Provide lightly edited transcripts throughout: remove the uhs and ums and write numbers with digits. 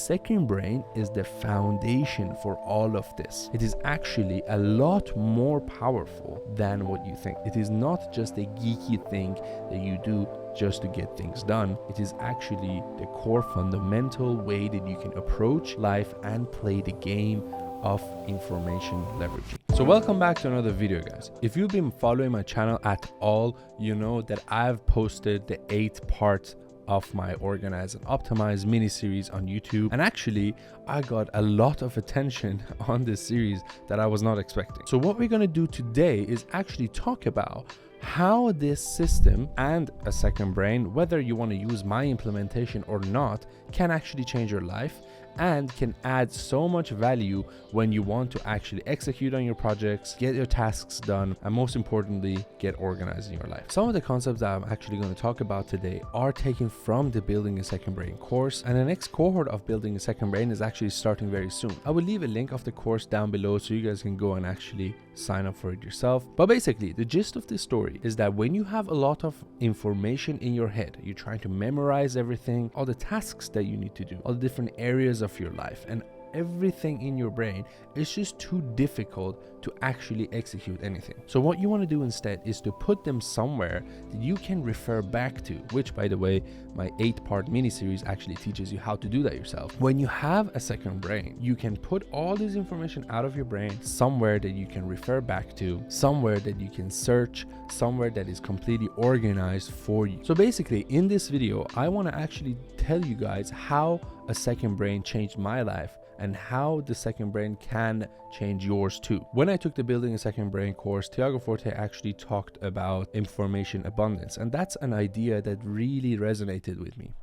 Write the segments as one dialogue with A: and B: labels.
A: second brain is the foundation for all of this. It is actually a lot more powerful than what you think. It is not just a geeky thing that you do just to get things done. It is actually the core fundamental way that you can approach life and play the game of information leveraging. So welcome back to another video, guys. If you've been following my channel at all, you know that I've posted the 8 parts of my Organize and Optimize mini series on YouTube, and actually I got a lot of attention on this series that I was not expecting. So what we're going to do today is actually talk about how this system and a second brain, whether you want to use my implementation or not, can actually change your life and can add so much value when you want to actually execute on your projects, get your tasks done, and most importantly, get organized in your life. Some of the concepts that I'm actually going to talk about today are taken from the Building a Second Brain course, and the next cohort of Building a Second Brain is actually starting very soon. I will leave a link of the course down below so you guys can go and actually sign up for it yourself. But basically, the gist of this story is that when you have a lot of information in your head, you're trying to memorize everything, all the tasks that you need to do, all the different areas of your life, and everything in your brain is just too difficult to actually execute anything. So what you want to do instead is to put them somewhere that you can refer back to, which, by the way, my 8-part mini series actually teaches you how to do that yourself. When you have a second brain, you can put all this information out of your brain somewhere that you can refer back to, somewhere that you can search, somewhere that is completely organized for you. So basically, in this video, I want to actually tell you guys how a second brain changed my life and how the second brain can change yours too. When I took the Building a Second Brain course, Tiago Forte actually talked about information abundance, and that's an idea that really resonated with me.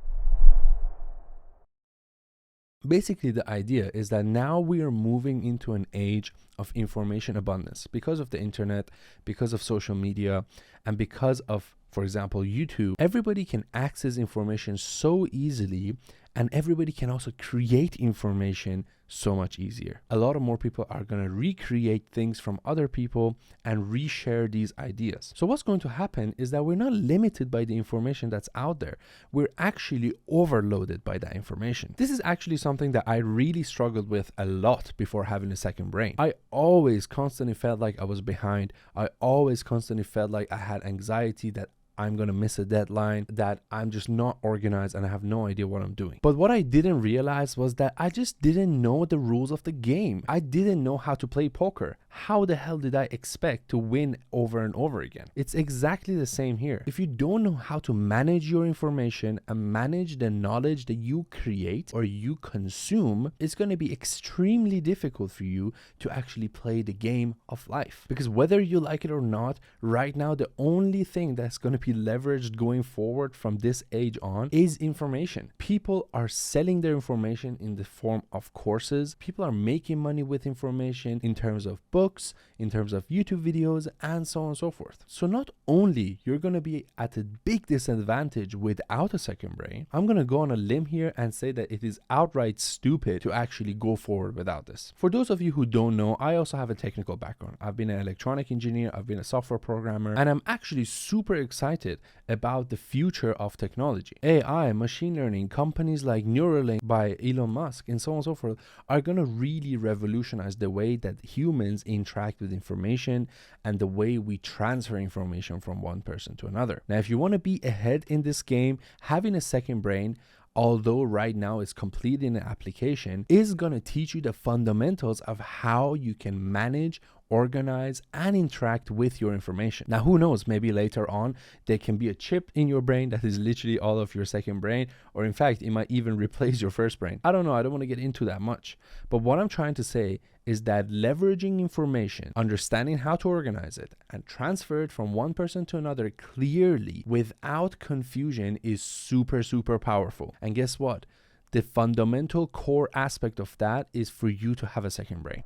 A: Basically, the idea is that now we are moving into an age of information abundance because of the internet, because of social media, and because of, for example, YouTube. Everybody can access information so easily, and everybody can also create information so much easier. A lot of more people are going to recreate things from other people and reshare these ideas. So what's going to happen is that we're not limited by the information that's out there. We're actually overloaded by that information. This is actually something that I really struggled with a lot before having a second brain. I always constantly felt like I was behind. I always constantly felt like I had anxiety that I'm going to miss a deadline, that I'm just not organized and I have no idea what I'm doing. But what I didn't realize was that I just didn't know the rules of the game. I didn't know how to play poker. How the hell did I expect to win over and over again? It's exactly the same here. If you don't know how to manage your information and manage the knowledge that you create or you consume, it's going to be extremely difficult for you to actually play the game of life. Because whether you like it or not, right now, the only thing that's going to be leveraged going forward from this age on is information. People are selling their information in the form of courses. People are making money with information in terms of books, in terms of YouTube videos, and so on and so forth. So not only you're going to be at a big disadvantage without a second brain, I'm going to go on a limb here and say that it is outright stupid to actually go forward without this. For those of you who don't know, I also have a technical background. I've been an electronic engineer, I've been a software programmer, and I'm actually super excited about the future of technology. AI, machine learning, companies like Neuralink by Elon Musk, and so on and so forth are going to really revolutionize the way that humans interact with information and the way we transfer information from one person to another. Now, if you want to be ahead in this game, having a second brain, although right now it's completely in an application, is going to teach you the fundamentals of how you can manage, organize, and interact with your information. Now, who knows, maybe later on there can be a chip in your brain that is literally all of your second brain, or in fact it might even replace your first brain. I don't know, I don't want to get into that much, but what I'm trying to say is that leveraging information, understanding how to organize it and transfer it from one person to another clearly without confusion is super powerful. And guess what? The fundamental core aspect of that is for you to have a second brain.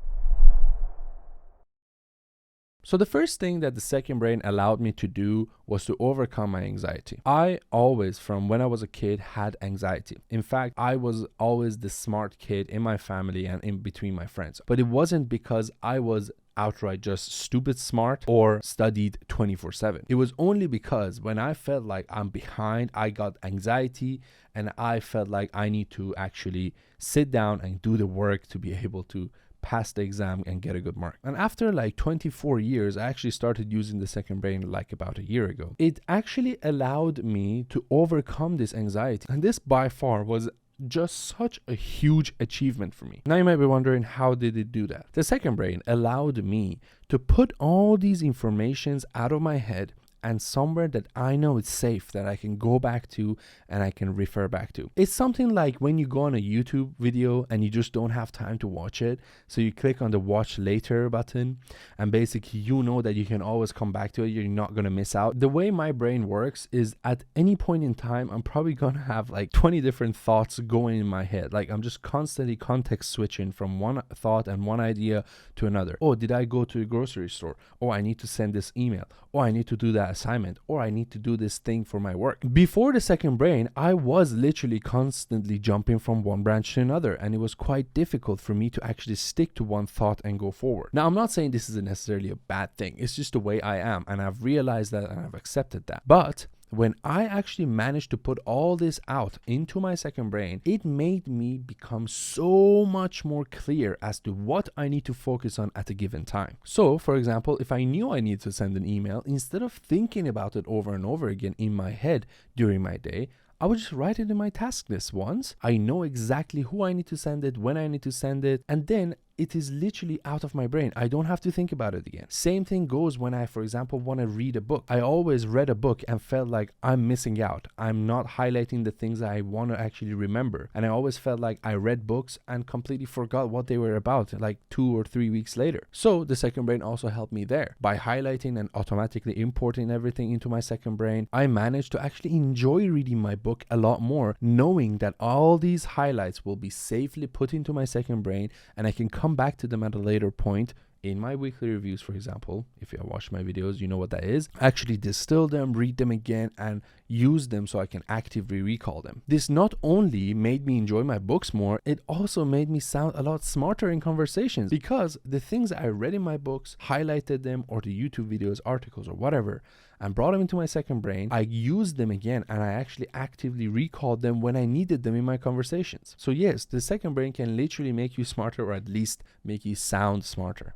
A: So the first thing that the second brain allowed me to do was to overcome my anxiety. I always, from when I was a kid, had anxiety. In fact, I was always the smart kid in my family and in between my friends. But it wasn't because I was outright just stupid smart or studied 24/7. It was only because when I felt like I'm behind, I got anxiety and I felt like I need to actually sit down and do the work to be able to pass the exam and get a good mark. And after like 24 years, I actually started using the second brain like about a year ago. It actually allowed me to overcome this anxiety. And this by far was just such a huge achievement for me. Now you might be wondering, how did it do that? The second brain allowed me to put all these informations out of my head and somewhere that I know it's safe, that I can go back to and I can refer back to. It's something like when you go on a YouTube video and you just don't have time to watch it, so you click on the watch later button and basically you know that you can always come back to it, you're not gonna miss out. The way my brain works is at any point in time, I'm probably gonna have like 20 different thoughts going in my head. Like I'm just constantly context switching from one thought and one idea to another. Oh, did I go to the grocery store? Oh, I need to send this email. Oh, I need to do that assignment, or I need to do this thing for my work. Before the second brain, I was literally constantly jumping from one branch to another, and it was quite difficult for me to actually stick to one thought and go forward. Now, I'm not saying this is necessarily a bad thing. It's just the way I am, and I've realized that and I've accepted that. But when I actually managed to put all this out into my second brain, it made me become so much more clear as to what I need to focus on at a given time. So, for example, if I knew I needed to send an email, instead of thinking about it over and over again in my head during my day, I would just write it in my task list once. I know exactly who I need to send it, when I need to send it, and then it is literally out of my brain. I don't have to think about it again. Same thing goes when I, for example, want to read a book. I always read a book and felt like I'm missing out. I'm not highlighting the things I want to actually remember. And I always felt like I read books and completely forgot what they were about like 2 or 3 weeks later. So the second brain also helped me there. By highlighting and automatically importing everything into my second brain, I managed to actually enjoy reading my book a lot more, knowing that all these highlights will be safely put into my second brain and I can come back to them at a later point in my weekly reviews. For example, if you have watched my videos, you know what that is. Actually distill them, read them again, and use them so I can actively recall them. This not only made me enjoy my books more, it also made me sound a lot smarter in conversations, because the things I read in my books, highlighted them, or the YouTube videos, articles, or whatever, and brought them into my second brain, I used them again and I actually actively recalled them when I needed them in my conversations. So yes, the second brain can literally make you smarter, or at least make you sound smarter.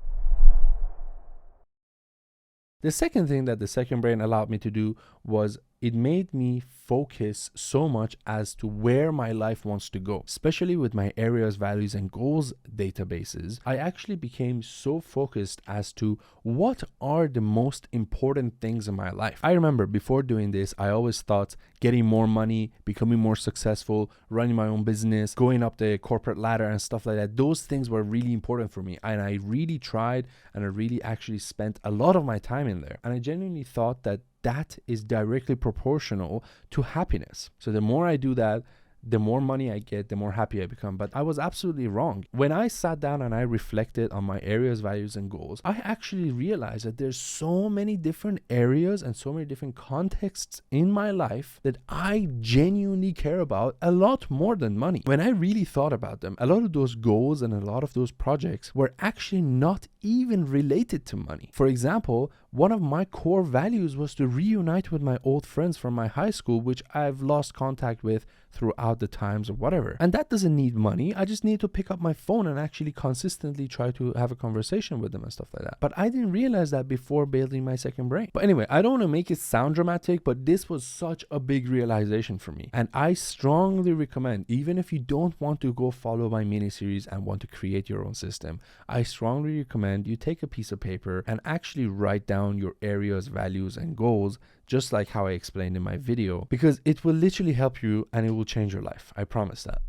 A: The second thing that the second brain allowed me to do was it made me focus so much as to where my life wants to go, especially with my areas, values, and goals databases. I actually became so focused as to what are the most important things in my life. I remember before doing this, I always thought getting more money, becoming more successful, running my own business, going up the corporate ladder and stuff like that. Those things were really important for me. And I really tried, and I really actually spent a lot of my time in there. And I genuinely thought that that is directly proportional to happiness. So the more I do that, the more money I get, the more happy I become. But I was absolutely wrong. When I sat down and I reflected on my areas, values, and goals, I actually realized that there's so many different areas and so many different contexts in my life that I genuinely care about a lot more than money. When I really thought about them, a lot of those goals and a lot of those projects were actually not even related to money. For example, one of my core values was to reunite with my old friends from my high school, which I've lost contact with throughout the times or whatever. And that doesn't need money. I just need to pick up my phone and actually consistently try to have a conversation with them and stuff like that. But I didn't realize that before building my second brain. But anyway, I don't want to make it sound dramatic, but this was such a big realization for me. And I strongly recommend, even if you don't want to go follow my mini series and want to create your own system, I strongly recommend you take a piece of paper and actually write down your areas, values, and goals, just like how I explained in my video, because it will literally help you and it will change your life. I promise that.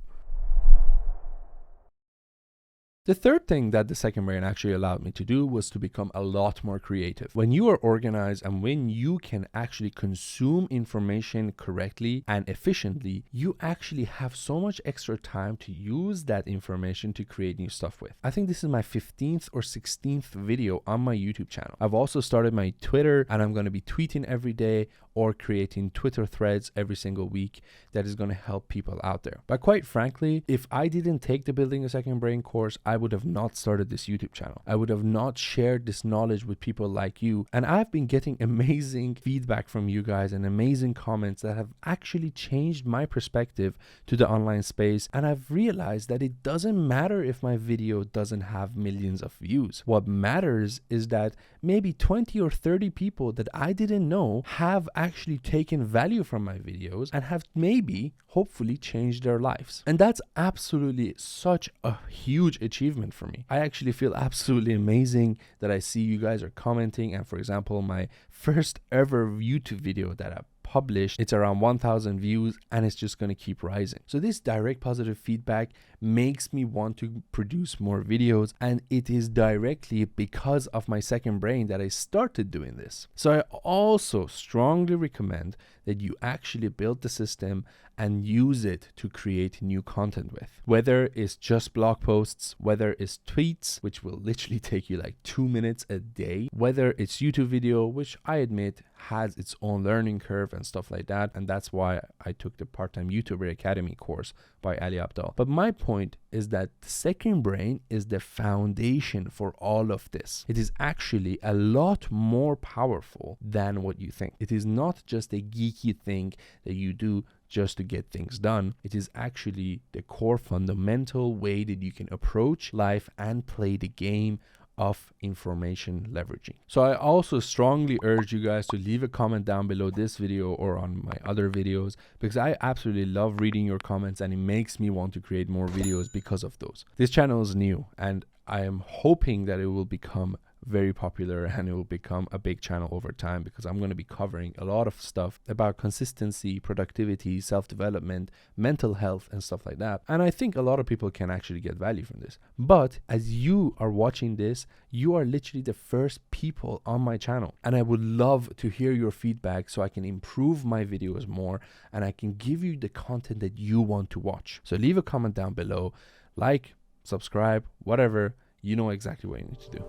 A: The third thing that the second brain actually allowed me to do was to become a lot more creative. When you are organized and when you can actually consume information correctly and efficiently, you actually have so much extra time to use that information to create new stuff with. I think this is my 15th or 16th video on my YouTube channel. I've also started my Twitter and I'm going to be tweeting every day, or creating Twitter threads every single week that is going to help people out there. But quite frankly, if I didn't take the Building a Second Brain course, I would have not started this YouTube channel. I would have not shared this knowledge with people like you. And I've been getting amazing feedback from you guys and amazing comments that have actually changed my perspective to the online space. And I've realized that it doesn't matter if my video doesn't have millions of views. What matters is that maybe 20 or 30 people that I didn't know have actually taken value from my videos and have maybe, hopefully, changed their lives. And that's absolutely such a huge achievement for me. I actually feel absolutely amazing that I see you guys are commenting. And for example, my first ever YouTube video that I published, it's around 1,000 views and it's just going to keep rising. So this direct positive feedback makes me want to produce more videos, and it is directly because of my second brain that I started doing this. So I also strongly recommend that you actually build the system and use it to create new content with. Whether it's just blog posts, whether it's tweets, which will literally take you like 2 minutes a day, whether it's YouTube video, which I admit has its own learning curve and stuff like that. And that's why I took the Part-Time YouTuber Academy course by Ali Abdaal. But my point is that the second brain is the foundation for all of this. It is actually a lot more powerful than what you think. It is not just a geeky thing that you do just to get things done. It is actually the core fundamental way that you can approach life and play the game of information leveraging. So I also strongly urge you guys to leave a comment down below this video or on my other videos, because I absolutely love reading your comments and it makes me want to create more videos because of those. This channel is new and I am hoping that it will become very popular and it will become a big channel over time, because I'm going to be covering a lot of stuff about consistency, productivity, self-development, mental health and stuff like that. And I think a lot of people can actually get value from this. But as you are watching this, you are literally the first people on my channel, and I would love to hear your feedback so I can improve my videos more and I can give you the content that you want to watch. So leave a comment down below, like, subscribe, whatever. You know exactly what you need to do.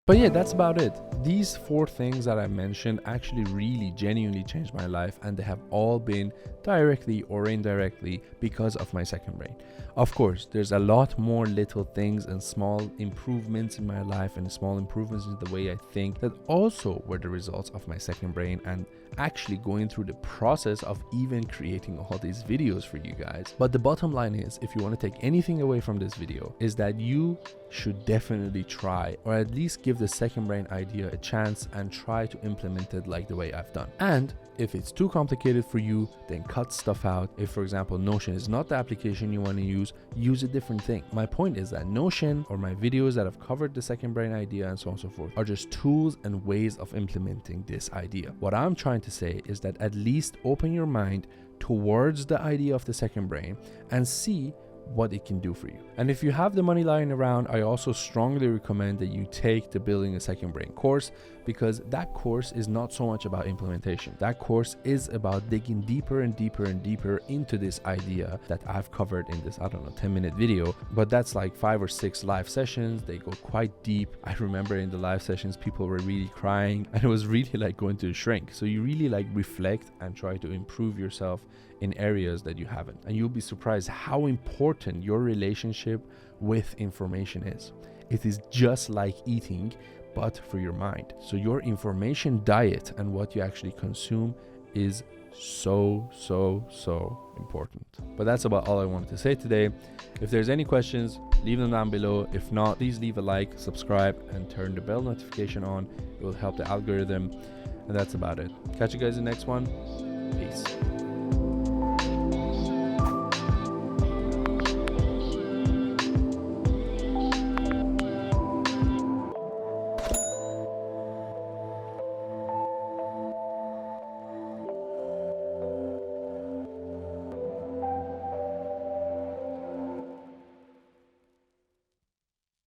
A: But yeah, that's about it. These 4 things that I mentioned actually really genuinely changed my life, and they have all been directly or indirectly because of my second brain. Of course, there's a lot more little things and small improvements in my life and small improvements in the way I think that also were the results of my second brain and actually going through the process of even creating all these videos for you guys. But the bottom line is, if you want to take anything away from this video, is that you should definitely try, or at least give the second brain idea a chance and try to implement it like the way I've done. And if it's too complicated for you, then cut stuff out. If, for example, Notion is not the application you want to use a different thing. My point is that Notion or my videos that have covered the second brain idea and so on and so forth are just tools and ways of implementing this idea. What I'm trying to say is that at least open your mind towards the idea of the second brain and see what it can do for you. And if you have the money lying around, I also strongly recommend that you take the Building a Second Brain course, because that course is not so much about implementation. That course is about digging deeper and deeper and deeper into this idea that I've covered in this, 10-minute video. But that's like 5 or 6 live sessions. They go quite deep. I remember in the live sessions, people were really crying and it was really like going to a shrink. So you really like reflect and try to improve yourself in areas that you haven't. And you'll be surprised how important your relationship with information is. It is just like eating, but for your mind. So your information diet and what you actually consume is so important. But that's about all I wanted to say today. If there's any questions, leave them down below. If not, please leave a like, subscribe, and turn the bell notification on. It will help the algorithm. And that's about it. Catch you guys in the next one. Peace.